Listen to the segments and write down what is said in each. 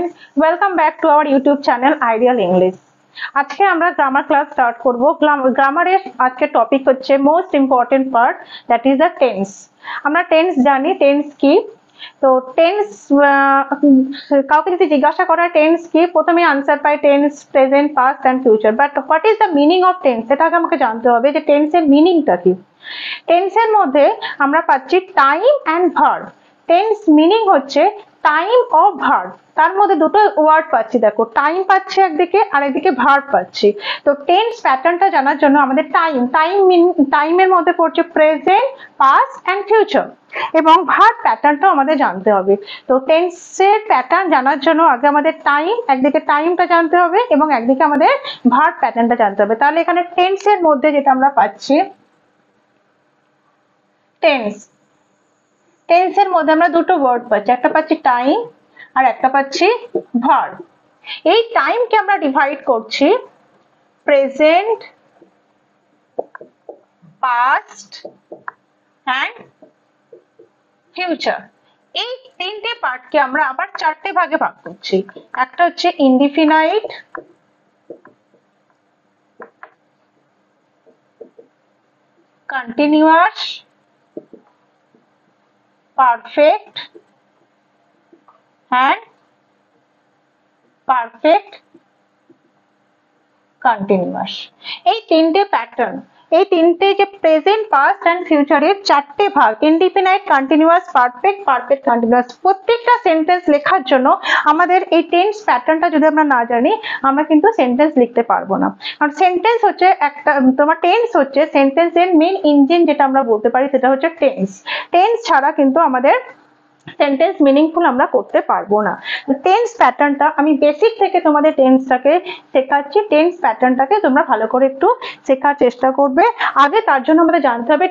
student, welcome back to our YouTube channel Ideal English. আজকে আমরা grammar class start করব। গ্রামারের আজকে টপিক হচ্ছে most important part, that is the tense. আমরা টেন্স জানি, টেন্স কি। তো টেন্স কাউকে যদি জিজ্ঞাসা করা টেন্স কি, প্রথমে answer pi tense present, past and future. But what is the meaning of tense, সেটা আগে আমাকে জানতে হবে যে টেন্সের মিনিংটা কি। টেন্সের মধ্যে আমরা পাচ্ছি time and verb. Tense meaning হচ্ছে টাইম অফ ভার্ব। তার মধ্যে দুটো ওয়ার্ড পাচ্ছি, দেখো টাইম পাচ্ছি একদিকে আর একদিকে ভার্ব পাচ্ছি। তো টেন্স প্যাটার্নটা জানার জন্য আমাদের টাইমের মধ্যে পড়ছে প্রেজেন্ট, পাস্ট অ্যান্ড ফিউচার, এবং ভার্ব প্যাটার্নটাও আমাদের জানতে হবে। তো টেন্সের প্যাটার্ন জানার জন্য আগে আমাদের একদিকে টাইমটা জানতে হবে এবং একদিকে আমাদের ভার্ব প্যাটার্নটা জানতে হবে। তাহলে এখানে টেন্সের মধ্যে যেটা আমরা পাচ্ছি, টেন্সের মধ্যে আমরা দুটো ওয়ার্ড পাচ্ছি, একটা পাচ্ছি টাইম আর একটা পাচ্ছি ভার্ব। এই টাইমকে আমরা ডিভাইড করছি প্রেজেন্ট, পাস্ট অ্যান্ড ফিউচার। এই তিনটে পার্টকে আমরা আবার চারটে ভাগে ভাগ করছি। একটা হচ্ছে indefinite, continuous, perfect and perfect continuous। এই তিনটে প্যাটার্ন, এই তিনটে যে প্রেজেন্ট, পাস্ট এন্ড ফিউচারের চারটে ভাগ, indefinite, continuous, perfect, perfect continuous. প্রত্যেকটা সেন্টেন্স লেখার জন্য আমাদের এই টেন্স প্যাটার্নটা যদি আমরা না জানি, আমরা কিন্তু সেন্টেন্স লিখতে পারবো না। কারণ সেন্টেন্স হচ্ছে একটা, তোমার টেন্স হচ্ছে সেন্টেন্সের মেইন ইঞ্জিন, যেটা আমরা বলতে পারি সেটা হচ্ছে টেন্স। টেন্স ছাড়া কিন্তু আমাদের সেন্টেন্স মিনিংফুল আমরা করতে পারবো না। টেন্স প্যাটার্নটা আমি বেসিক থেকে তোমাদের টেন্সটাকে শেখাচ্ছি। টেন্স প্যাটার্নটাকে তোমরা ভালো করে একটু শেখার চেষ্টা করবে। আগে তার জন্য আমাদের জানতে হবে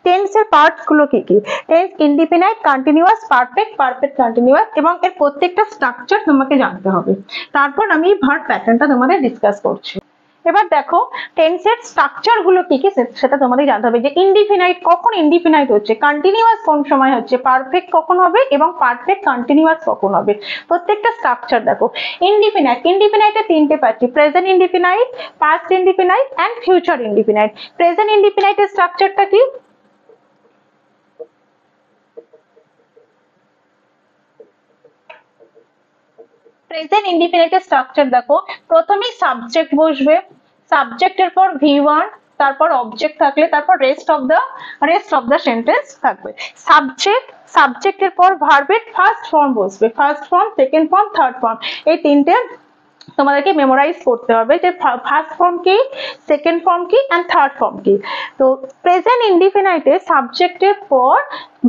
টেন্সের পার্টস গুলো কি কি। Tense indefinite, continuous, perfect, perfect continuous, এবং এর প্রত্যেকটা স্ট্রাকচার তোমাকে জানতে হবে। তারপর আমি ভার্ব প্যাটার্নটা তোমাদের ডিসকাস করছি। এবার দেখো টেন্সের স্ট্রাকচার গুলো কি কি সেটা তোমাদের জানতে হবে। যে ইনডিফিনাইট কখন ইনডিফিনাইট হচ্ছে, কন্টিনিউয়াস কোন সময় হচ্ছে, পারফেক্ট কখন হবে এবং পারফেক্ট কন্টিনিউয়াস কখন হবে, প্রত্যেকটা স্ট্রাকচার দেখো। ইনডিফিনাইটে তিনটে পাচ্ছি, present indefinite, past indefinite and future indefinite. Present ইনডিফিনাইটের স্ট্রাকচারটা কি, প্রেজেন্ট ইনডিফিনাইটের স্ট্রাকচার দেখো, প্রথমেই সাবজেক্ট বসবে, সাবজেক্টের পর V1, তারপর অবজেক্ট থাকলে তারপর রেস্ট অফ দ্য সেন্টেন্স থাকবে। সাবজেক্টের পর ভার্বের ফার্স্ট ফর্ম বসবে, first form, second form, third form. এই তিনটে তোমাদেরকে মেমোরাইজ করতে হবে যে ফার্স্ট ফর্ম কি, সেকেন্ড ফর্ম কি অ্যান্ড থার্ড ফর্ম কি। তো প্রেজেন্ট ইনডিফিনাইটে সাবজেক্টের পর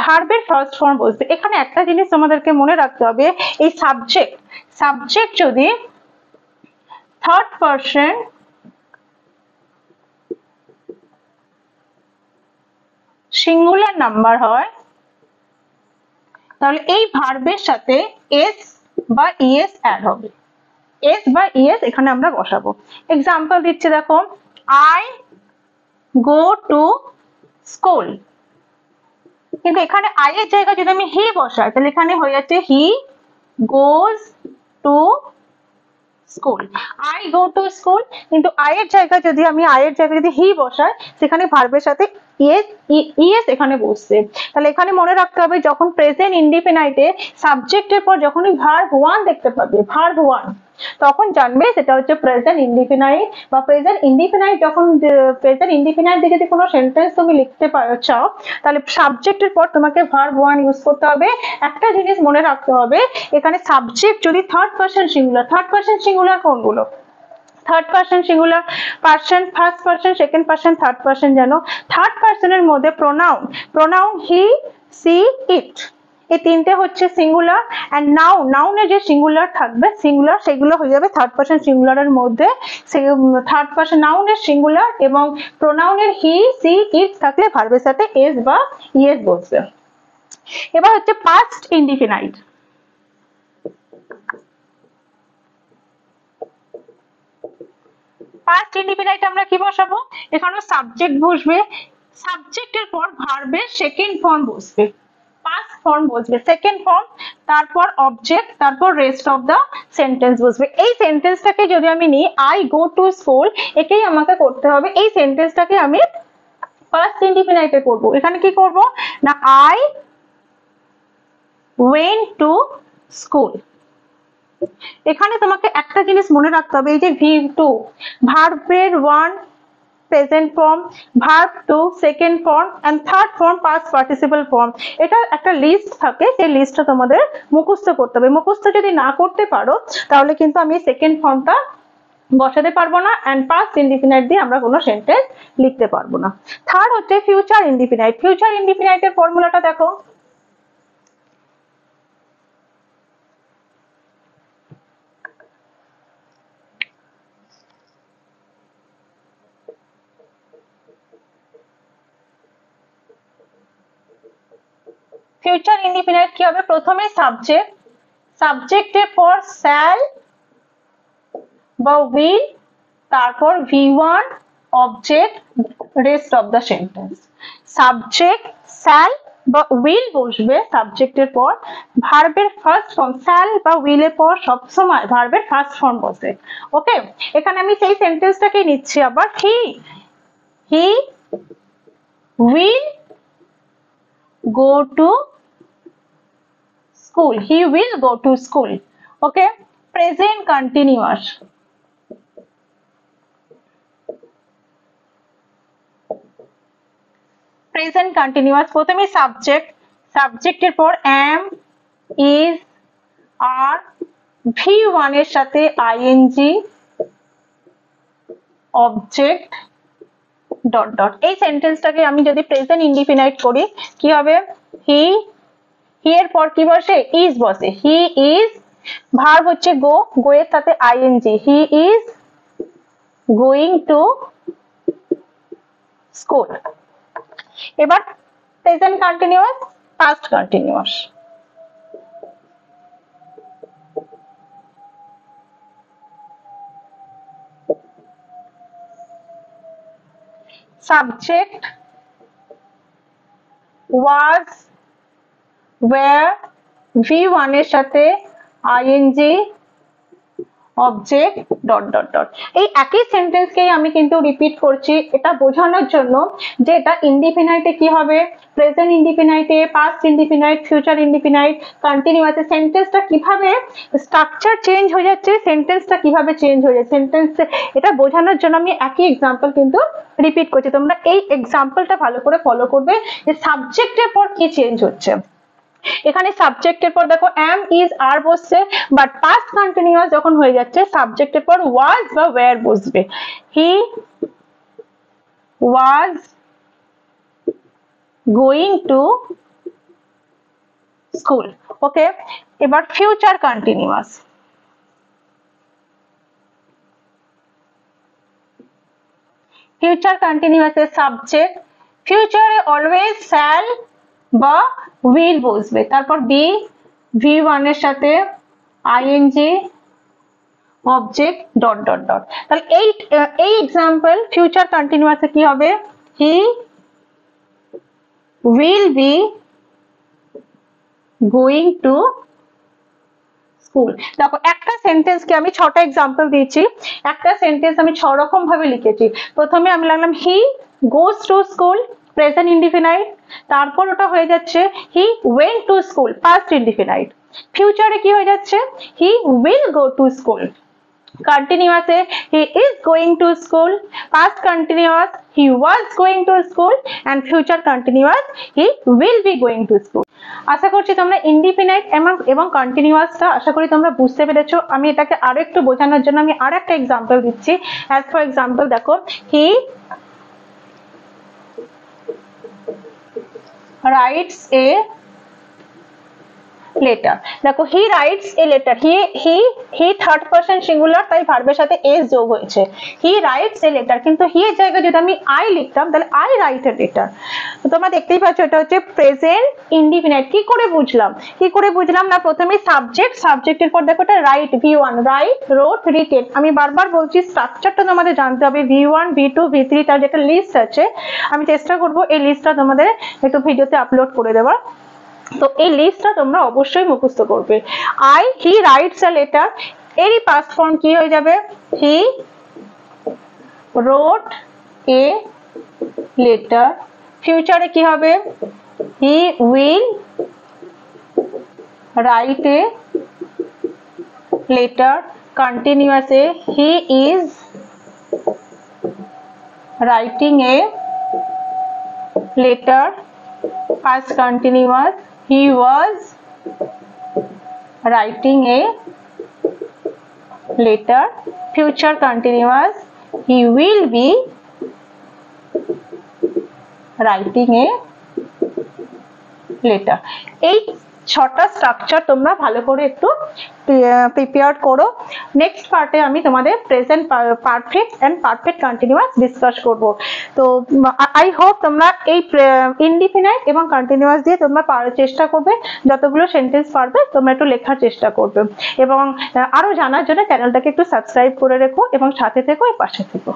ভার্বের ফার্স্ট ফর্ম বসবে। এখানে একটা জিনিস তোমাদেরকে মনে রাখতে হবে, এই সাবজেক্ট যদি থার্ড পারসন সিঙ্গুলার নাম্বার হয়, তাহলে এই ভার্বের সাথে এস বা ইএস অ্যাড হবে। এস বা ইএস এখানে আমরা বসাবো। এক্সাম্পল দিচ্ছি দেখো, আই গো টু স্কুল। কিন্তু এখানে আই এর জায়গায় যদি আমি হি বসাই, তাহলে এখানে হয়ে যাচ্ছে he goes to school. I go to school, কিন্তু আই এর জায়গায় যদি হি বসাই, সেখানে ভার্বের সাথে ইএস এখানে বসছে। তাহলে এখানে মনে রাখতে হবে, যখন প্রেজেন্ট ইনডিফিনাইটে সাবজেক্টের পর যখনই ভার্ব 1 দেখতে পাবে, ভার্ব 1, তখন জানবে সেটা হচ্ছে প্রেজেন্ট ইনডিফিনাইট। বা প্রেজেন্ট ইনডিফিনাইট যখন প্রেজেন্ট ইনডিফিনাইট দিয়ে যদি কোনো সেন্টেন্স তুমি লিখতে চাও, তাহলে সাবজেক্টের পর তোমাকে ভার্ব 1 ইউজ করতে হবে। একটা জিনিস মনে রাখতে হবে, এখানে সাবজেক্ট যদি থার্ড পারসন সিঙ্গুলার কোনগুলো, third person singular, person, first person, second person, third person. জানো থার্ড পারসনের মধ্যে প্রোনাউন হি, সি, ইট, এই তিনটে হচ্ছে সিঙ্গুলার। এন্ড নাউনের যে সিঙ্গুলার থাকবে, সেগুলো হয়ে যাবে থার্ড পারসন সিঙ্গুলারের মধ্যে। থার্ড পারসন নাউনের সিঙ্গুলার এবং প্রোনাউনের হি, সি, ইট থাকলে ভার্বের সাথে এস বা ইএস বসবে। এবার হচ্ছে পাস্ট ইনডিফিনাইট। পাস্ট ইনডিফিনাইট আমরা কি বসাবো, এখানে সাবজেক্ট বসবে, সাবজেক্টের পর ভার্বের সেকেন্ড ফর্ম বসবে, পাস্ট ফর্ম বসবে, সেকেন্ড ফর্ম, তারপর অবজেক্ট, তারপর রেস্ট অফ দ্য সেন্টেন্স বসবে। এই সেন্টেন্সটাকে যদি আমি নিই আই গো টু স্কুল, একেই আমাকে করতে হবে, এই সেন্টেন্সটাকে আমি ফার্স্ট ইনডিফিনাইটে করব। এখানে কি করব না আই ওয়েন্ট টু স্কুল। এখানে তোমাকে একটা জিনিস মনে রাখতে হবে, এই যে V2 ভার্বের 1 present form, verb 2 second form and third form past participle form, এটা একটা লিস্ট থাকে, সেই লিস্টটা তোমাদের মুখস্থ করতে হবে। মুখস্থ যদি না করতে পারো তাহলে কিন্তু আমি সেকেন্ড ফর্মটা বসাতে পারবো না এন্ড পাস্ট ইনডিফিনাইট দিয়ে আমরা কোনো সেন্টেন্স লিখতে পারবো না। থার্ড হচ্ছে ফিউচার ইনডিফিনাইট। ফিউচার ইনডিফিনাইটের ফর্মুলাটা দেখো, ফিউচার ইনডিফিনাইট কি হবে, প্রথমে সাবজেক্ট, সাবজেক্টের পর শ্যাল বা উইল, তারপর V1 object, rest of the sentence. Subject shall বা উইল বসবে সাবজেক্টের পর, ভার্বের ফার্স্ট ফর্ম, শ্যাল বা উইলের পর সবসময় ভার্বের ফার্স্ট ফর্ম বসে। ওকে, এখানে আমি সেই সেন্টেন্সটাকে নিচ্ছি আবার, he will go to school, he will go to school. Okay, present continuous, present continuous প্রথমে সাবজেক্ট, সাবজেক্টের পর am, is, are, V1 এর সাথে ing, অবজেক্ট ডট ডট। এই সেন্টেন্সটাকে আমি যদি প্রেজেন্ট ইনডিফিনাইট করি কি হবে, হি এর পর কি বসে ইজ বসে, হি ইজ, ভার্ব হচ্ছে গো, গো এর সাথে ING, he is going to school. এবার present continuous, past continuous. Subject was, where, V1 এর সাথে ing, object dot dot dot. এই একই সেন্টেন্সকেই আমি কিন্তু রিপিট করছি এটা বোঝানোর জন্য যে এটা ইনডিফিনাইটে কি হবে, প্রেজেন্ট ইনডিফিনাইটে, পাস্ট ইনডিফিনাইট, ফিউচার ইনডিফিনাইট, কন্টিনিউয়াসে সেন্টেন্সটা কিভাবে স্ট্রাকচার চেঞ্জ হয়ে যাচ্ছে, সেন্টেন্সটা কিভাবে চেঞ্জ হয়ে যাচ্ছে, সেন্টেন্স এটা বোঝানোর জন্য আমি একই এক্সাম্পল কিন্তু রিপিট করছি। তোমরা এই এক্সাম্পলটা ভালো করে ফলো করবে যে সাবজেক্টের পর কি চেঞ্জ হচ্ছে। এখানে সাবজেক্টের পর দেখো am, is, are বসছে, বাট পাস্ট কন্টিনিউয়াস যখন হয়ে যাচ্ছে সাবজেক্টের পর was বা where বসবে। he was going to school। ওকে, এবার ফিউচার কন্টিনিউয়াস। ফিউচার কন্টিনিউয়াসের সাবজেক্ট, ফিউচারে অলওয়েজ শ্যাল বা উইল বসবে, তারপর বি, V1 এর সাথে ing, object dot dot dot. তাহলে এই এক্সাম্পল ফিউচার কন্টিনিউয়াসে কি হবে, he will be going to school. দেখো একটা সেন্টেন্সকে আমি 6টা এক্সাম্পল দিয়েছি, একটা সেন্টেন্স আমি 6 রকম ভাবে লিখেছি। প্রথমে আমি লিখলাম he goes to school, present indefinite, তারপর ওটা হয়ে যাচ্ছে he went to school, past indefinite. ফিউচারে কি হয়ে যাচ্ছে he will go to school, কন্টিনিউয়াসে he is going to school, past continuous he was going to school and future continuous he will be going to school. আশা করছি তোমরা indefinite এবং কন্টিনিউয়াসটা আশা করি তোমরা বুঝতে পেরেছো। আমি এটাকে আরো একটু বোঝানোর জন্য আমি আর একটা এক্সাম্পল দিচ্ছি। অ্যাজ ফর এক্সাম্পল দেখো হি writes a letter, দেখো he writes a letter, he third person singular, তাই ভার্বের সাথে s যোগ হয়েছে, he writes a letter, কিন্তু he এর জায়গায় যদি আমি I লিখতাম তাহলে I write a letter। তো তোমরা দেখতেই পাচ্ছ এটা হচ্ছে প্রেজেন্ট ইনডিফিনাইট। কি করে বুঝলাম না, প্রথমে সাবজেক্ট, সাবজেক্টের পর দেখো এটা রাইট, V1 রাইট, রোট, রিটেন। আমি বারবার বলছি স্ট্রাকচারটা তোমাদের জানতে হবে, V1 V2 V3 তার যেটা লিস্ট আছে, আমি চেষ্টা করব এই লিস্টটা তোমাদের একটু ভিডিওতে আপলোড করে দেওয়ার। তো এই লিস্টটা তোমরা অবশ্যই মুখস্থ করবে। হি রাইটস আ লেটার, এরই পাস্ট ফর্ম কি হয়ে যাবে? He wrote a letter. ফিউচারে কি হবে? He will write a letter. কন্টিনিউয়াসে he is writing a letter. past continuous he was writing a letter. Future continuous he will be writing a letter. এই 6টা structure তোমরা ভালো করে একটু প্রিপেয়ার করো। নেক্সট পার্টে আমি তোমাদের present perfect and perfect continuous discuss করব। তো আই হোপ তোমরা এই ইনডিফিনাইট এবং কন্টিনিউয়াস দিয়ে তোমরা চেষ্টা করবে, যতগুলো সেন্টেন্স পারবে তোমরা একটু লেখার চেষ্টা করবে, এবং আরো জানার জন্য চ্যানেলটাকে একটু সাবস্ক্রাইব করে রেখো এবং সাথে থেকো, পাশে থেকো।